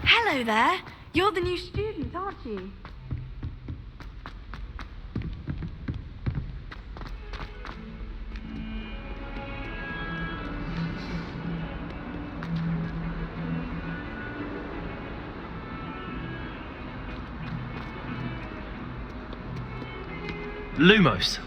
Hello there. You're the new student, aren't you? Lumos.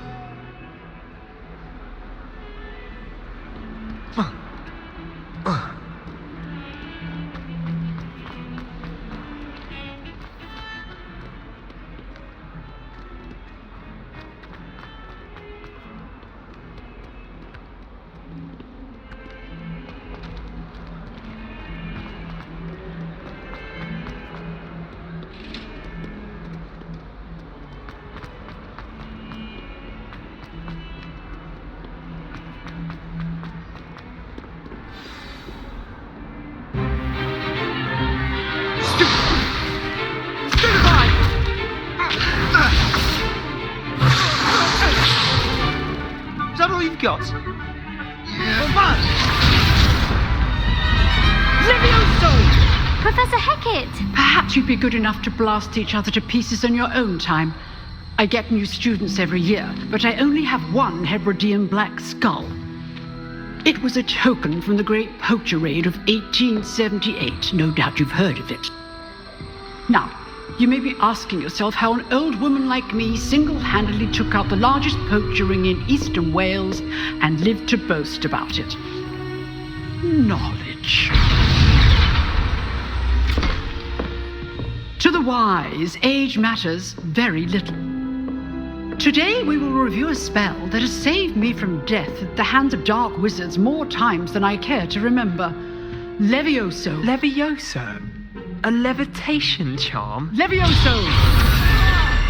Is that all you've got? Levioso! Professor Hecat! Perhaps you'd be good enough to blast each other to pieces in your own time. I get new students every year, but I only have one Hebridean black skull. It was a token from the Great Poacher Raid of 1878. No doubt you've heard of it. Now, you may be asking yourself how an old woman like me single-handedly took out the largest poacher ring in eastern Wales and lived to boast about it. Knowledge. To the wise, age matters very little. Today we will review a spell that has saved me from death at the hands of dark wizards more times than I care to remember. Levioso. Levioso? A levitation charm? Levioso!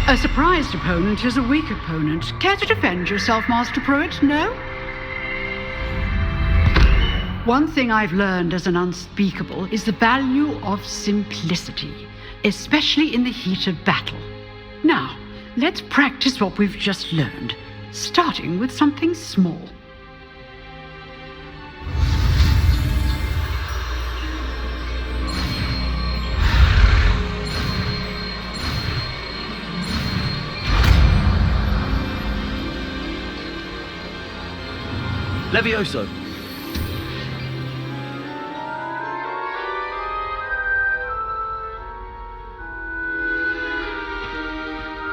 A surprised opponent is a weak opponent. Care to defend yourself, Master Pruitt? No? One thing I've learned as an unspeakable is the value of simplicity, especially in the heat of battle. Now, let's practice what we've just learned, starting with something small. Levioso.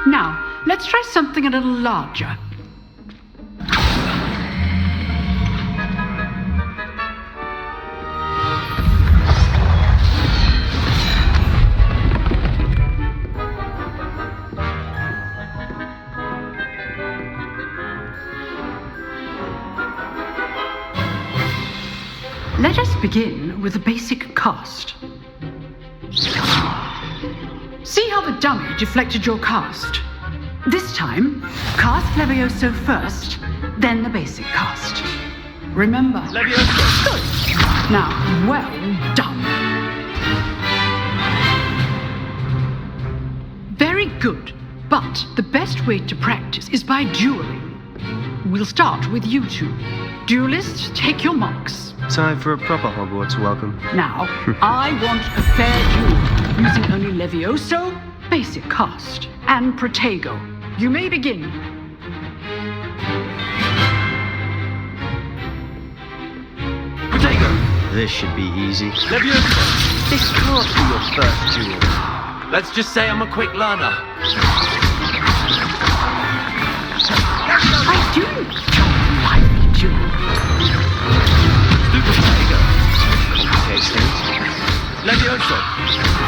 Now, let's try something a little larger. Let us begin with the basic cast. See how the dummy deflected your cast? This time, cast Levioso first, then the basic cast. Remember. Levioso. Good. Now, well done. Very good. But the best way to practice is by dueling. We'll start with you two. Duelists, take your marks. Time for a proper Hogwarts welcome. Now, I want a fair duel, using only Levioso, basic cast, and Protego. You may begin. Protego. This should be easy. Levioso. This can't be your first duel. Let's just say I'm a quick learner. I do enjoy lively duel. Do Protego. Complicates things. Levioso.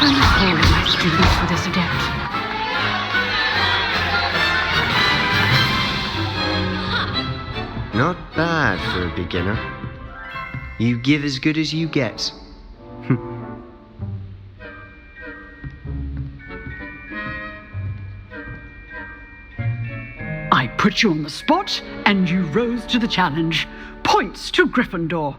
I'm holding my students for this adept. Not bad for a beginner. You give as good as you get. I put you on the spot, and you rose to the challenge. Points to Gryffindor.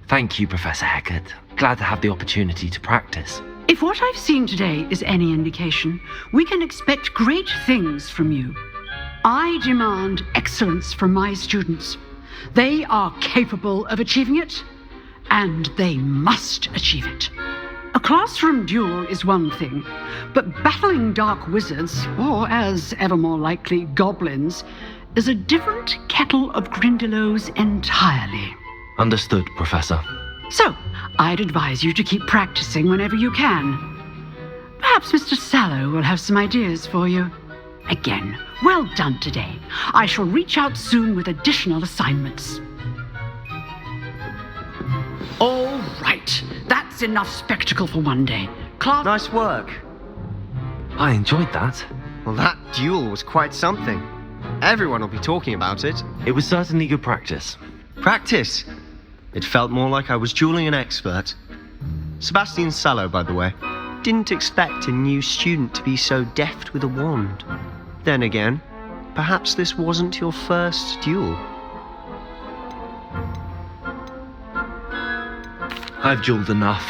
Thank you, Professor Hecat. Glad to have the opportunity to practice. If what I've seen today is any indication, we can expect great things from you. I demand excellence from my students. They are capable of achieving it, and they must achieve it. A classroom duel is one thing, but battling dark wizards, or as ever more likely, goblins, is a different kettle of Grindylows entirely. Understood, Professor. So, I'd advise you to keep practicing whenever you can. Perhaps Mr. Sallow will have some ideas for you. Again, well done today. I shall reach out soon with additional assignments. All right, that's enough spectacle for one day. Class... Nice work. I enjoyed that. Well, that duel was quite something. Everyone will be talking about it. It was certainly good practice. Practice? It felt more like I was dueling an expert. Sebastian Sallow, by the way, didn't expect a new student to be so deft with a wand. Then again, perhaps this wasn't your first duel. I've dueled enough.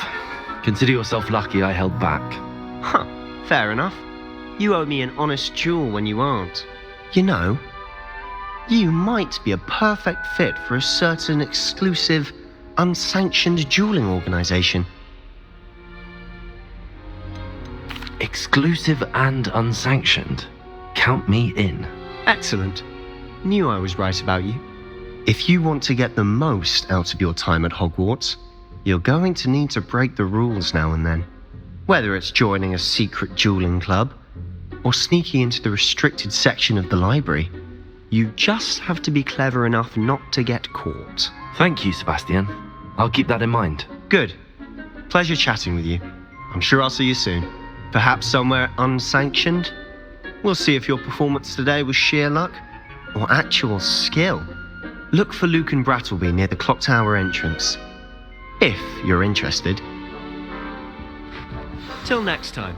Consider yourself lucky I held back. Huh, fair enough. You owe me an honest duel when you aren't. You know, you might be a perfect fit for a certain exclusive, unsanctioned dueling organization. Exclusive and unsanctioned. Count me in. Excellent. Knew I was right about you. If you want to get the most out of your time at Hogwarts, you're going to need to break the rules now and then. Whether it's joining a secret dueling club, or sneaking into the restricted section of the library, you just have to be clever enough not to get caught. Thank you, Sebastian. I'll keep that in mind. Good. Pleasure chatting with you. I'm sure I'll see you soon. Perhaps somewhere unsanctioned? We'll see if your performance today was sheer luck or actual skill. Look for Luke and Brattleby near the clock tower entrance, if you're interested. Till next time.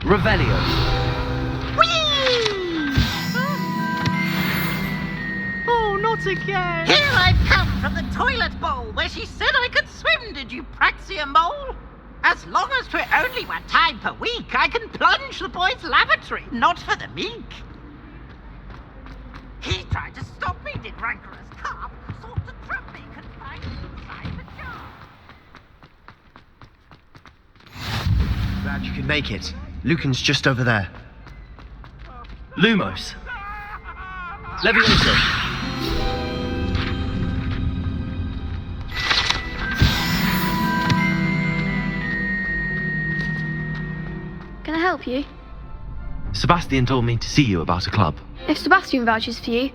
Revelio. Oh, not again! Here I've come from the toilet bowl where she said I could swim, did you praxia mole? As long as 'twere only one time per week, I can plunge the boy's lavatory, not for the meek. He tried to stop me, did rancorous carp, sought to trap me, confined inside the jar. Glad you could make it. Lucan's just over there. Lumos. Levioso. Can I help you? Sebastian told me to see you about a club. If Sebastian vouches for you,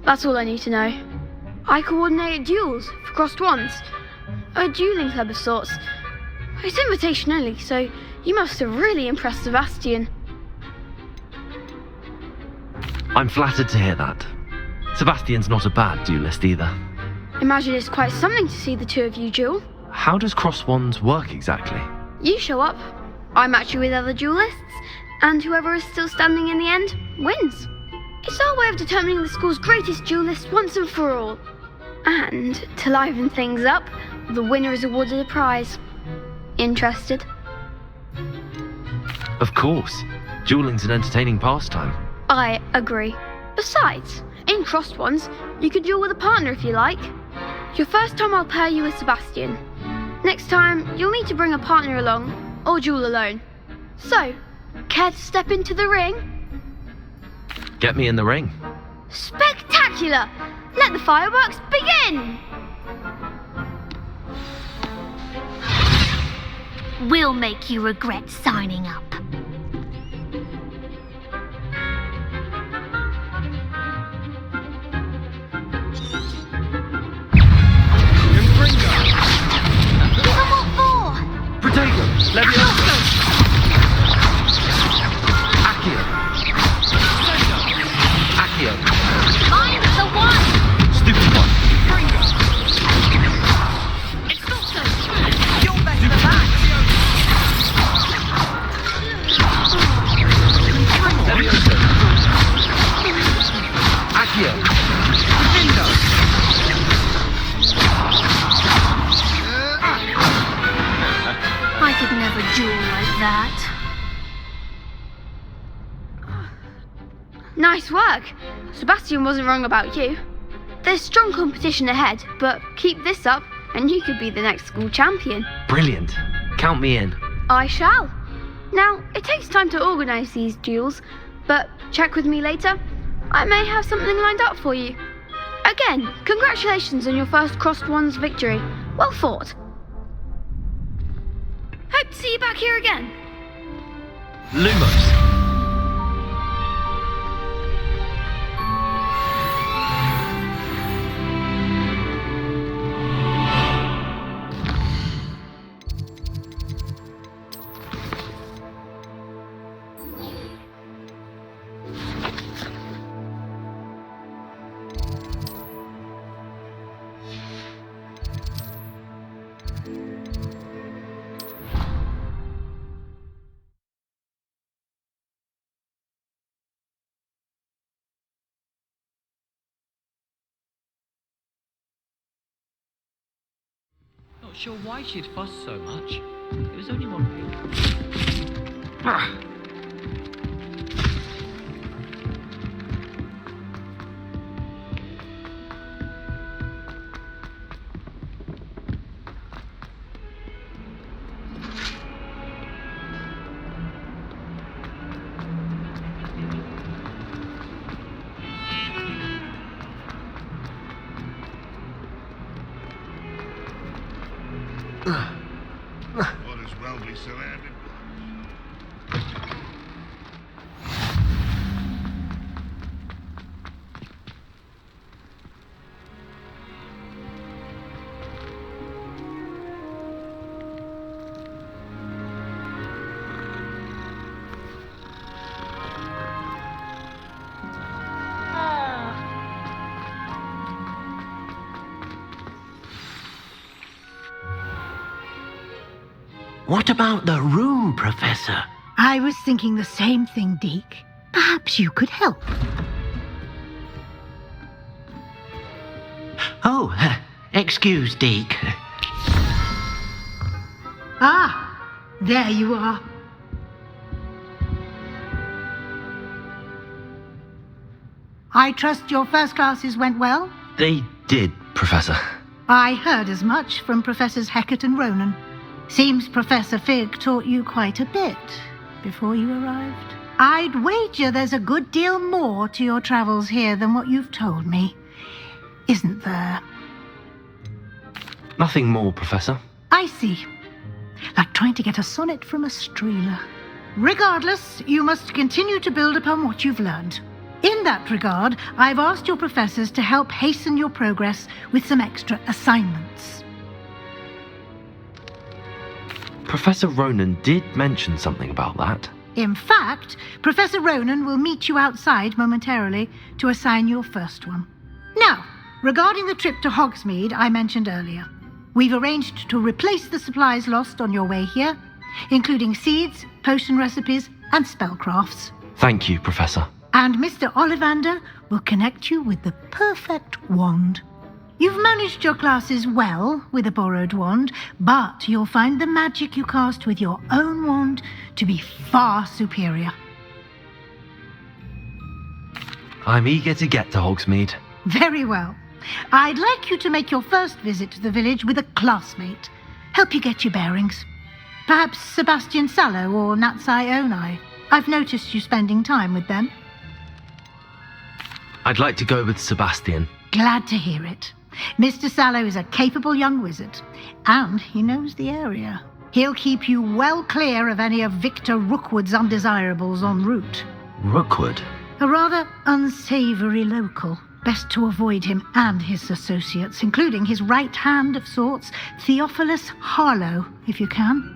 that's all I need to know. I coordinate duels for crossed wands. A dueling club of sorts. It's invitation only, so you must have really impressed Sebastian. I'm flattered to hear that. Sebastian's not a bad duelist either. Imagine it's quite something to see the two of you duel. How does cross wands work exactly? You show up, I match you with other duelists, and whoever is still standing in the end wins. It's our way of determining the school's greatest duelist once and for all. And to liven things up, the winner is awarded a prize. Interested? Of course. Dueling's an entertaining pastime. I agree. Besides, in crossed ones, you could duel with a partner if you like. Your first time I'll pair you with Sebastian. Next time, you'll need to bring a partner along, or duel alone. So, care to step into the ring? Get me in the ring. Spectacular! Let the fireworks begin! We'll make you regret signing up. that. Nice work. Sebastian wasn't wrong about you. There's strong competition ahead, but keep this up and you could be the next school champion. Brilliant. Count me in. I shall. Now, it takes time to organise these duels, but check with me later. I may have something lined up for you. Again, congratulations on your first Crossed Wands victory. Well fought. Hope to see you back here again. Lumos. Not sure why she'd fuss so much. It was only one week. What is Welby surrounded by? What about the room, Professor? I was thinking the same thing, Deke. Perhaps you could help. Oh, excuse, Deke. Ah, there you are. I trust your first classes went well? They did, Professor. I heard as much from Professors Hecat and Ronan. Seems Professor Fig taught you quite a bit before you arrived. I'd wager there's a good deal more to your travels here than what you've told me. Isn't there? Nothing more, Professor. I see. Like trying to get a sonnet from a streeler. Regardless, you must continue to build upon what you've learned. In that regard, I've asked your professors to help hasten your progress with some extra assignments. Professor Ronan did mention something about that. In fact, Professor Ronan will meet you outside momentarily to assign your first one. Now, regarding the trip to Hogsmeade I mentioned earlier, we've arranged to replace the supplies lost on your way here, including seeds, potion recipes, and spellcrafts. Thank you, Professor. And Mr. Ollivander will connect you with the perfect wand. You've managed your classes well with a borrowed wand, but you'll find the magic you cast with your own wand to be far superior. I'm eager to get to Hogsmeade. Very well. I'd like you to make your first visit to the village with a classmate. Help you get your bearings. Perhaps Sebastian Sallow or Natsai Onai. I've noticed you spending time with them. I'd like to go with Sebastian. Glad to hear it. Mr. Sallow is a capable young wizard, and he knows the area. He'll keep you well clear of any of Victor Rookwood's undesirables en route. Rookwood? A rather unsavory local. Best to avoid him and his associates, including his right hand of sorts, Theophilus Harlow, if you can.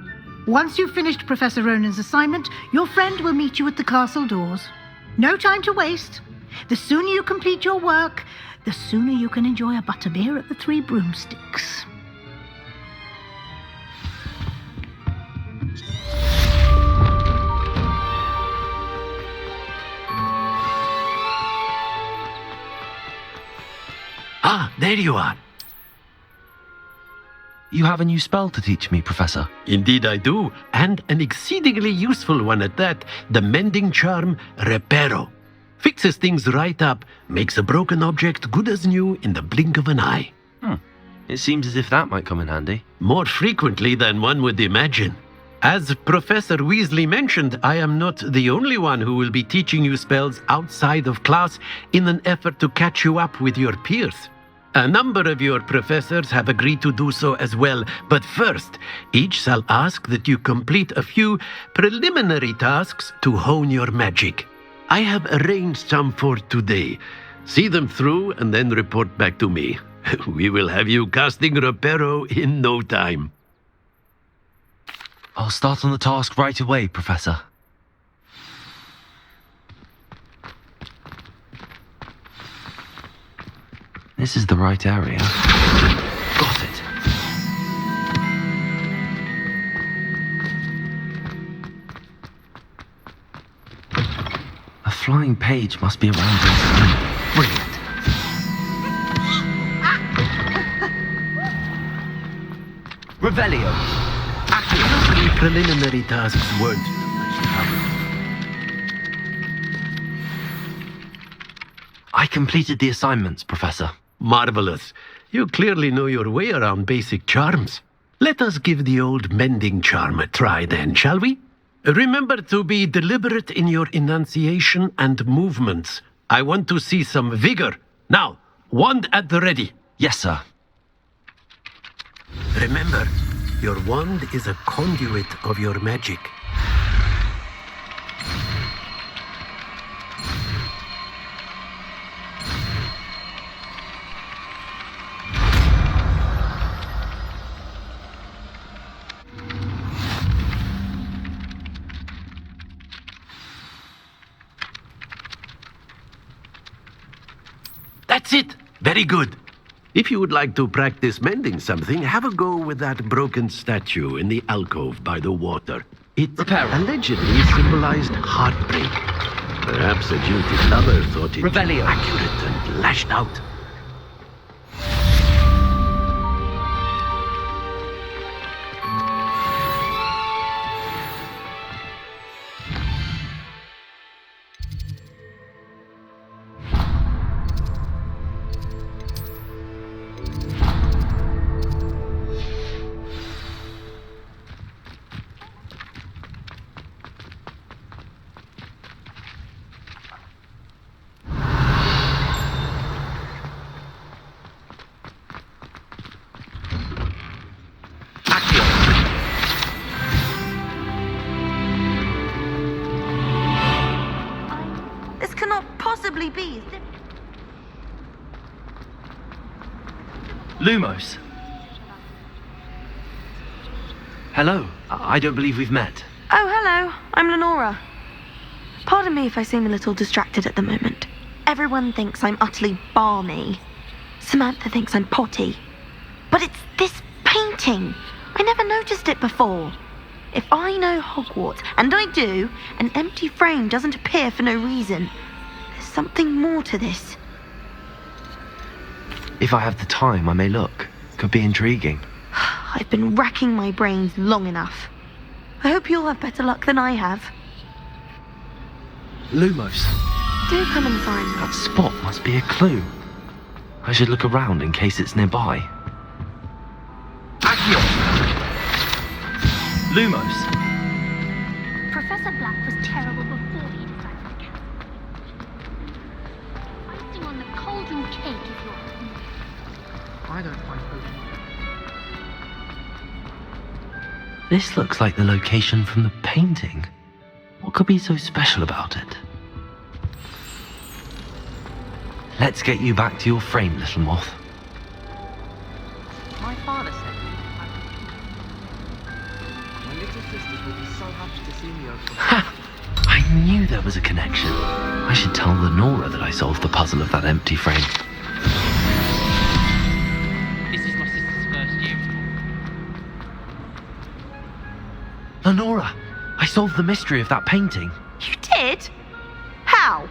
Once you've finished Professor Ronan's assignment, your friend will meet you at the castle doors. No time to waste. The sooner you complete your work, the sooner you can enjoy a butterbeer at the Three Broomsticks. Ah, there you are. You have a new spell to teach me, Professor. Indeed I do, and an exceedingly useful one at that, the mending charm Reparo. Fixes things right up, makes a broken object good as new in the blink of an eye. It seems as if that might come in handy. More frequently than one would imagine. As Professor Weasley mentioned, I am not the only one who will be teaching you spells outside of class in an effort to catch you up with your peers. A number of your professors have agreed to do so as well, but first, each shall ask that you complete a few preliminary tasks to hone your magic. I have arranged some for today. See them through and then report back to me. We will have you casting Reparo in no time. I'll start on the task right away, Professor. This is the right area. Got it. A flying page must be around this. Brilliant. Revelio. The preliminary tasks weren't too much trouble. I completed the assignments, Professor. Marvelous. You clearly know your way around basic charms. Let us give the old mending charm a try then, shall we? Remember to be deliberate in your enunciation and movements. I want to see some vigor. Now, wand at the ready. Yes, sir. Remember, your wand is a conduit of your magic. That's it. Very good. If you would like to practice mending something, have a go with that broken statue in the alcove by the water. It allegedly symbolized heartbreak. Perhaps a jilted lover thought it Revelio. accurate and lashed out. This cannot possibly be. Lumos. Hello. I don't believe we've met. Oh, hello. I'm Lenora. Pardon me if I seem a little distracted at the moment. Everyone thinks I'm utterly balmy. Samantha thinks I'm potty. But it's this painting. I never noticed it before. If I know Hogwarts, and I do, an empty frame doesn't appear for no reason. There's something more to this. If I have the time, I may look. Could be intriguing. I've been racking my brains long enough. I hope you'll have better luck than I have. Lumos. Do come and find me. That spot must be a clue. I should look around in case it's nearby. Accio! Lumos. Professor Black was terrible before he decided to cancel. Icing on the cauldron cake if you're. I don't find food. This looks like the location from the painting. What could be so special about it? Let's get you back to your frame, little moth. My father said my little sisters will be so happy to see me over. Ha! I knew there was a connection. I should tell Lenora that I solved the puzzle of that empty frame. This is my sister's first year. Lenora, I solved the mystery of that painting. You did? How?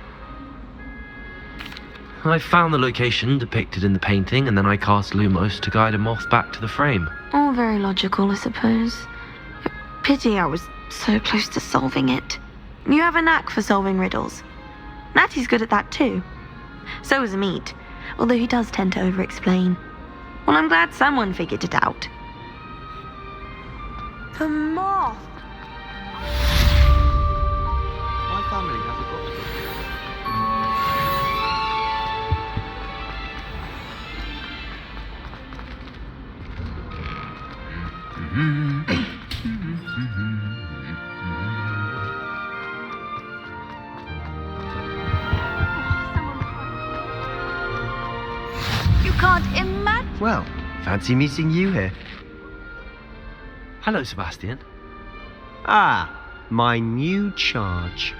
I found the location depicted in the painting, and then I cast Lumos to guide a moth back to the frame. All very logical, I suppose. Pity I was so close to solving it. You have a knack for solving riddles. Natty's good at that too. So is Meat, although he does tend to over-explain. Well, I'm glad someone figured it out. The moth! My family hasn't got to You can't imagine. Well, fancy meeting you here. Hello, Sebastian. Ah, my new charge.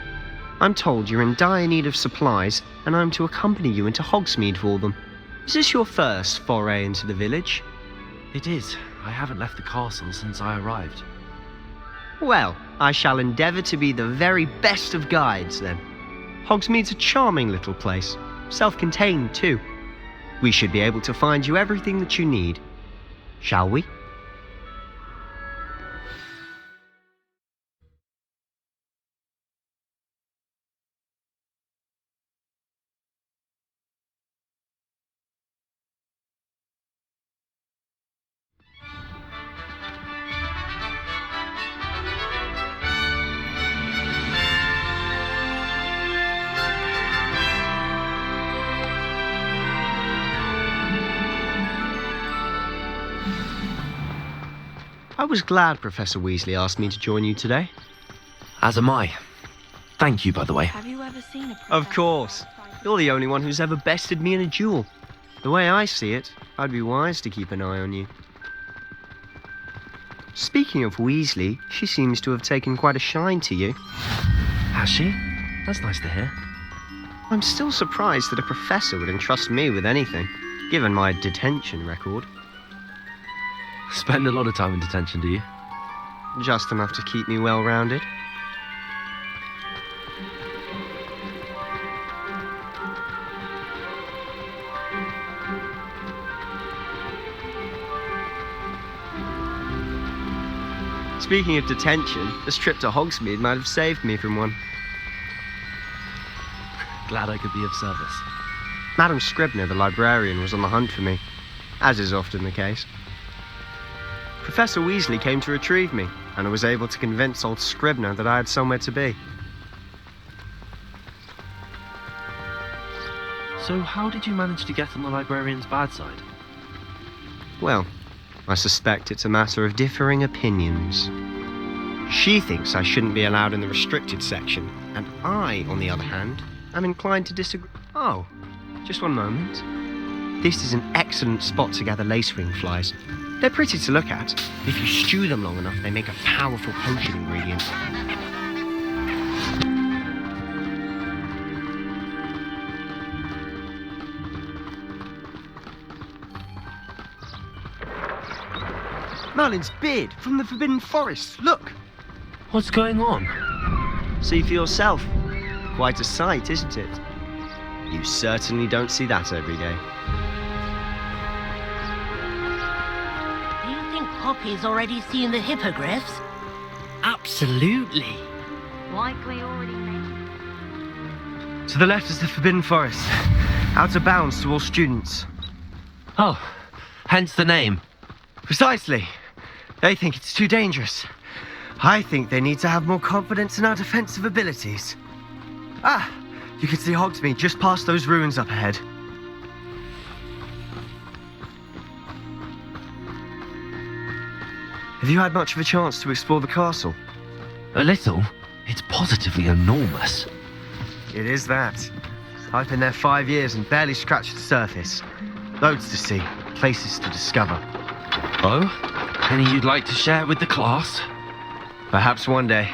I'm told you're in dire need of supplies, and I'm to accompany you into Hogsmeade for them. Is this your first foray into the village? It is. I haven't left the castle since I arrived. Well, I shall endeavour to be the very best of guides, then. Hogsmeade's a charming little place, self-contained too. We should be able to find you everything that you need. Shall we? I was glad Professor Weasley asked me to join you today. As am I. Thank you, by the way. Have you ever seen a Of course. You're the only one who's ever bested me in a duel. The way I see it, I'd be wise to keep an eye on you. Speaking of Weasley, she seems to have taken quite a shine to you. Has she? That's nice to hear. I'm still surprised that a professor would entrust me with anything, given my detention record. Spend a lot of time in detention, do you? Just enough to keep me well-rounded. Speaking of detention, this trip to Hogsmeade might have saved me from one. Glad I could be of service. Madam Scribner, the librarian, was on the hunt for me, as is often the case. Professor Weasley came to retrieve me, and I was able to convince old Scribner that I had somewhere to be. So how did you manage to get on the librarian's bad side? Well, I suspect it's a matter of differing opinions. She thinks I shouldn't be allowed in the restricted section, and I, on the other hand, am inclined to disagree. Oh, just one moment. This is an excellent spot to gather lacewing flies. They're pretty to look at. If you stew them long enough, they make a powerful potion ingredient. Merlin's beard from the Forbidden Forest. Look! What's going on? See for yourself. Quite a sight, isn't it? You certainly don't see that every day. Do you think Poppy's already seen the hippogriffs? Absolutely. Likely already made. To the left is the Forbidden Forest. Out of bounds to all students. Oh, hence the name. Precisely. They think it's too dangerous. I think they need to have more confidence in our defensive abilities. Ah, you can see Hogsmeade just past those ruins up ahead. Have you had much of a chance to explore the castle? A little. It's positively enormous. It is that. I've been there 5 years and barely scratched the surface. Loads to see, places to discover. Oh? Any you'd like to share with the class? Perhaps one day.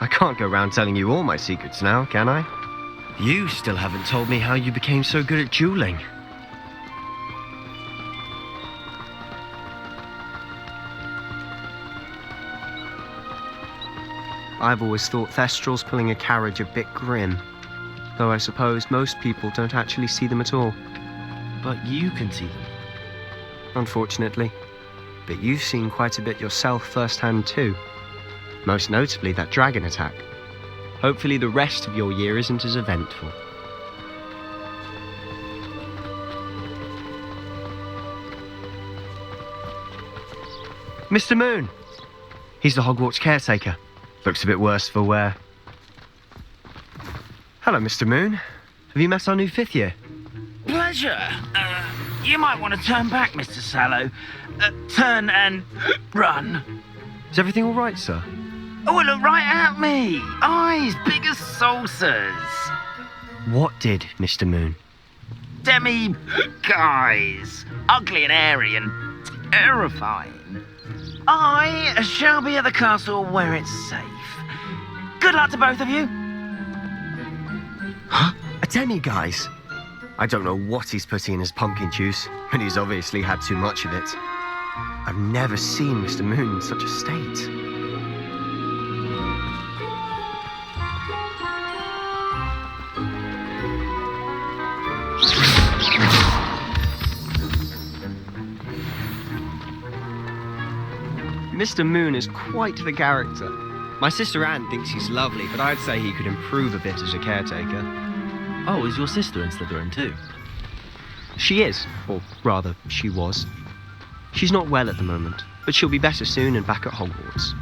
I can't go around telling you all my secrets now, can I? You still haven't told me how you became so good at dueling. I've always thought Thestral's pulling a carriage a bit grim. though I suppose most people don't actually see them at all. But you can see them. Unfortunately. But you've seen quite a bit yourself firsthand too. Most notably that dragon attack. Hopefully the rest of your year isn't as eventful. Mr. Moon! He's the Hogwarts caretaker. Looks a bit worse for wear. Hello, Mr. Moon. Have you met our new 5th year? Pleasure. You might want to turn back, Mr. Sallow. Turn and run. Is everything all right, sir? Oh, look right at me. Eyes big as saucers. What did, Mr. Moon? Guys. Ugly and airy and terrifying. I shall be at the castle where it's safe. Good luck to both of you. Huh? A demi-guise? I don't know what he's putting in his pumpkin juice, but he's obviously had too much of it. I've never seen Mr. Moon in such a state. Mr. Moon is quite the character. My sister Anne thinks he's lovely, but I'd say he could improve a bit as a caretaker. Oh, is your sister in Slytherin too? She is, or rather, she was. She's not well at the moment, but she'll be better soon and back at Hogwarts.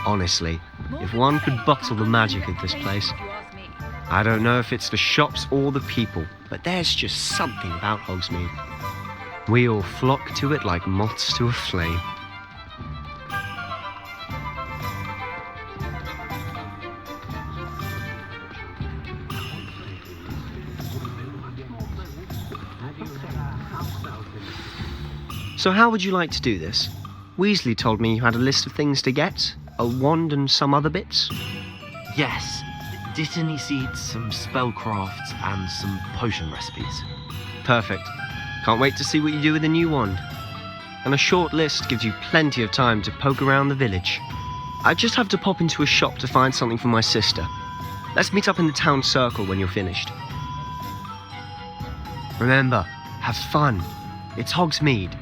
Honestly, if one could bottle the magic of this place. I don't know if it's the shops or the people, but there's just something about Hogsmeade. We all flock to it like moths to a flame. So how would you like to do this? Weasley told me you had a list of things to get, a wand and some other bits. Yes. Dittany seeds, some spellcrafts, and some potion recipes. Perfect. Can't wait to see what you do with the new wand. And a short list gives you plenty of time to poke around the village. I just have to pop into a shop to find something for my sister. Let's meet up in the town circle when you're finished. Remember, have fun. It's Hogsmeade.